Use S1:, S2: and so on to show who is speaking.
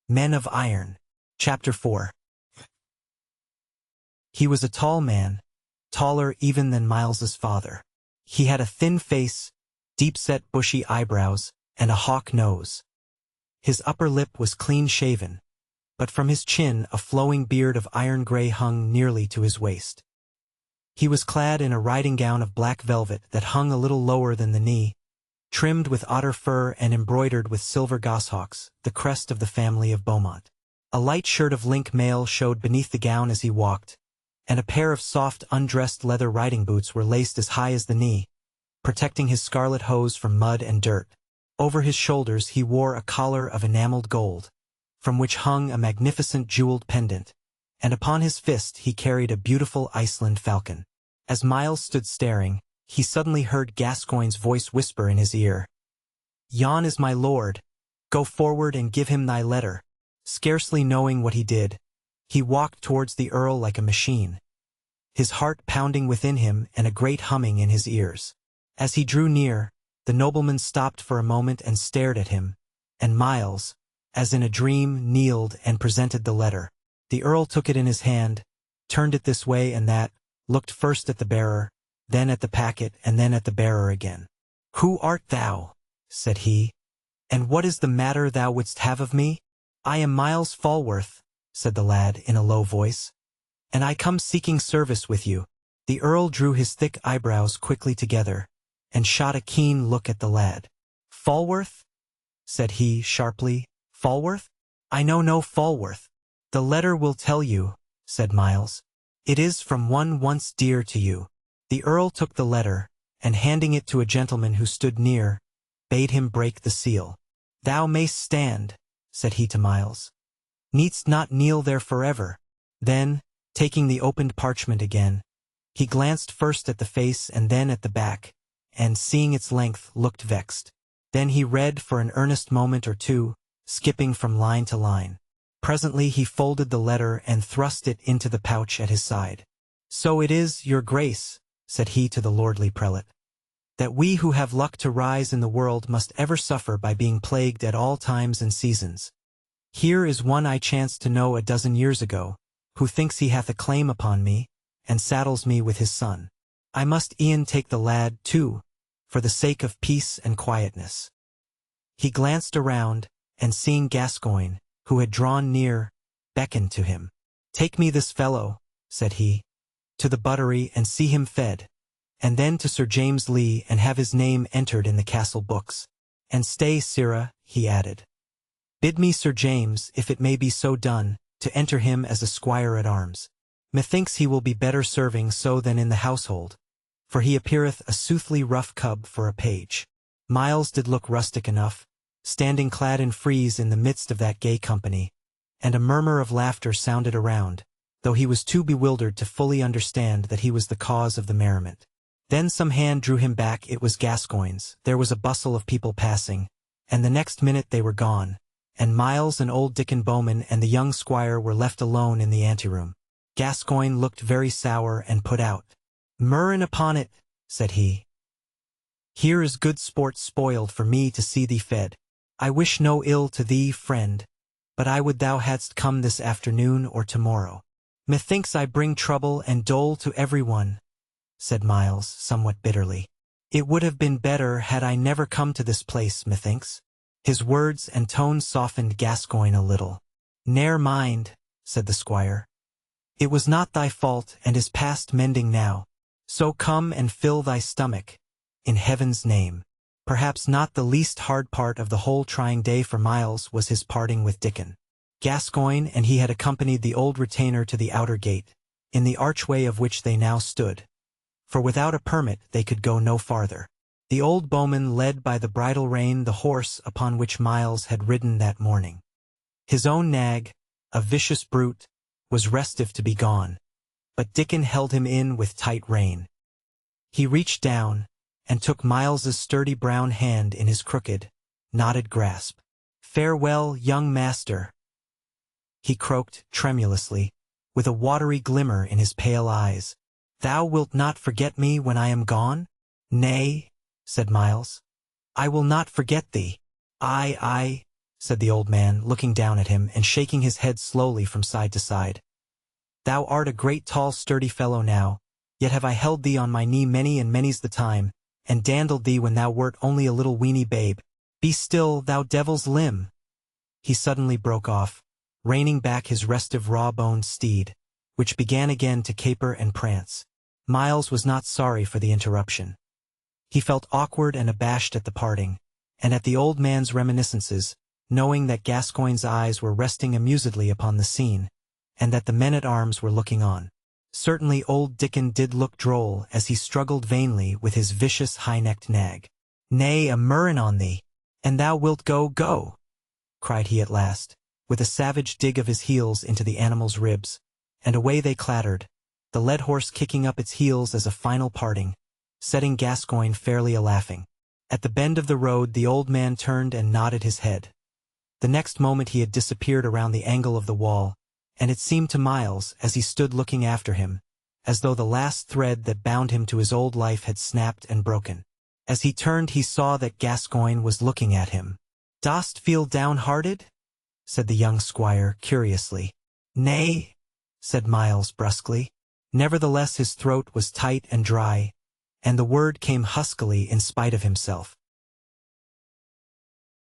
S1: Men of Iron. Chapter 4. He was a tall man, taller even than Miles's father. He had a thin face, deep-set bushy eyebrows, and a hawk nose. His upper lip was clean-shaven, but from his chin a flowing beard of iron gray hung nearly to his waist. He was clad in a riding gown of black velvet that hung a little lower than the knee, trimmed with otter fur and embroidered with silver goshawks, the crest of the family of Beaumont. A light shirt of link mail showed beneath the gown as he walked, and a pair of soft, undressed leather riding boots were laced as high as the knee, protecting his scarlet hose from mud and dirt. Over his shoulders he wore a collar of enameled gold, from which hung a magnificent jeweled pendant, and upon his fist he carried a beautiful Iceland falcon. As Miles stood staring, he suddenly heard Gascoigne's voice whisper in his ear, "Yon is my lord. Go forward and give him thy letter." Scarcely knowing what he did, he walked towards the Earl like a machine, his heart pounding within him and a great humming in his ears. As he drew near, the nobleman stopped for a moment and stared at him, and Miles, as in a dream, kneeled and presented the letter. The Earl took it in his hand, turned it this way and that, looked first at the bearer, then at the packet, and then at the bearer again. "Who art thou?" said he, "and what is the matter thou wouldst have of me?" "I am Miles Falworth," said the lad in a low voice, "and I come seeking service with you." The Earl drew his thick eyebrows quickly together, and shot a keen look at the lad. "Falworth?" said he sharply. "Falworth? I know no Falworth." "The letter will tell you," said Miles. "It is from one once dear to you." The Earl took the letter, and handing it to a gentleman who stood near, bade him break the seal. "Thou mayst stand," said he to Miles. "Needst not kneel there forever." Then, taking the opened parchment again, he glanced first at the face and then at the back, and, seeing its length, looked vexed. Then he read for an earnest moment or two, skipping from line to line. Presently he folded the letter and thrust it into the pouch at his side. "So it is, your grace," said he to the lordly prelate, "that we who have luck to rise in the world must ever suffer by being plagued at all times and seasons. Here is one I chanced to know a dozen years ago, who thinks he hath a claim upon me, and saddles me with his son. I must e'en take the lad, too, for the sake of peace and quietness." He glanced around, and seeing Gascoigne, who had drawn near, beckoned to him. "Take me this fellow," said he, "to the buttery and see him fed, and then to Sir James Lee and have his name entered in the castle books. And stay, sirrah," he added. "Bid me Sir James, if it may be so done, to enter him as a squire at arms. Methinks he will be better serving so than in the household, for he appeareth a soothly rough cub for a page." Miles did look rustic enough, standing clad in frieze in the midst of that gay company, and a murmur of laughter sounded around, though he was too bewildered to fully understand that he was the cause of the merriment. Then some hand drew him back. It was Gascoigne's. There was a bustle of people passing, and the next minute they were gone, and Miles and old Dickon Bowman and the young squire were left alone in the anteroom. Gascoigne looked very sour and put out. "Murrain upon it," said he. "Here is good sport spoiled for me to see thee fed. I wish no ill to thee, friend, but I would thou hadst come this afternoon or tomorrow. Methinks I bring trouble and dole to everyone," said Miles, somewhat bitterly. "It would have been better had I never come to this place, methinks." His words and tone softened Gascoigne a little. "Ne'er mind," said the squire. "It was not thy fault and is past mending now. So come and fill thy stomach, in heaven's name." Perhaps not the least hard part of the whole trying day for Miles was his parting with Dickon. Gascoigne and he had accompanied the old retainer to the outer gate, in the archway of which they now stood, for without a permit they could go no farther. The old bowman led by the bridle rein the horse upon which Miles had ridden that morning. His own nag, a vicious brute, was restive to be gone, but Dickon held him in with tight rein. He reached down, and took Miles's sturdy brown hand in his crooked, knotted grasp. "Farewell, young master," he croaked tremulously, with a watery glimmer in his pale eyes. "Thou wilt not forget me when I am gone?" "Nay," said Miles, "I will not forget thee." "I said the old man, looking down at him and shaking his head slowly from side to side. "Thou art a great tall sturdy fellow now, yet have I held thee on my knee many and many's the time, and dandled thee when thou wert only a little weeny babe. Be still, thou devil's limb!" He suddenly broke off, reining back his restive raw-boned steed, which began again to caper and prance. Miles was not sorry for the interruption. He felt awkward and abashed at the parting, and at the old man's reminiscences, knowing that Gascoigne's eyes were resting amusedly upon the scene, and that the men-at-arms were looking on. Certainly old Dickon did look droll as he struggled vainly with his vicious high-necked nag. "Nay, a murrain on thee, and thou wilt go," cried he at last, with a savage dig of his heels into the animal's ribs, and away they clattered, the led horse kicking up its heels as a final parting, setting Gascoigne fairly a-laughing. At the bend of the road the old man turned and nodded his head. The next moment he had disappeared around the angle of the wall, and it seemed to Miles, as he stood looking after him, as though the last thread that bound him to his old life had snapped and broken. As he turned he saw that Gascoigne was looking at him. "Dost feel downhearted?" said the young squire, curiously. "Nay," said Miles brusquely. Nevertheless his throat was tight and dry, and the word came huskily in spite of himself.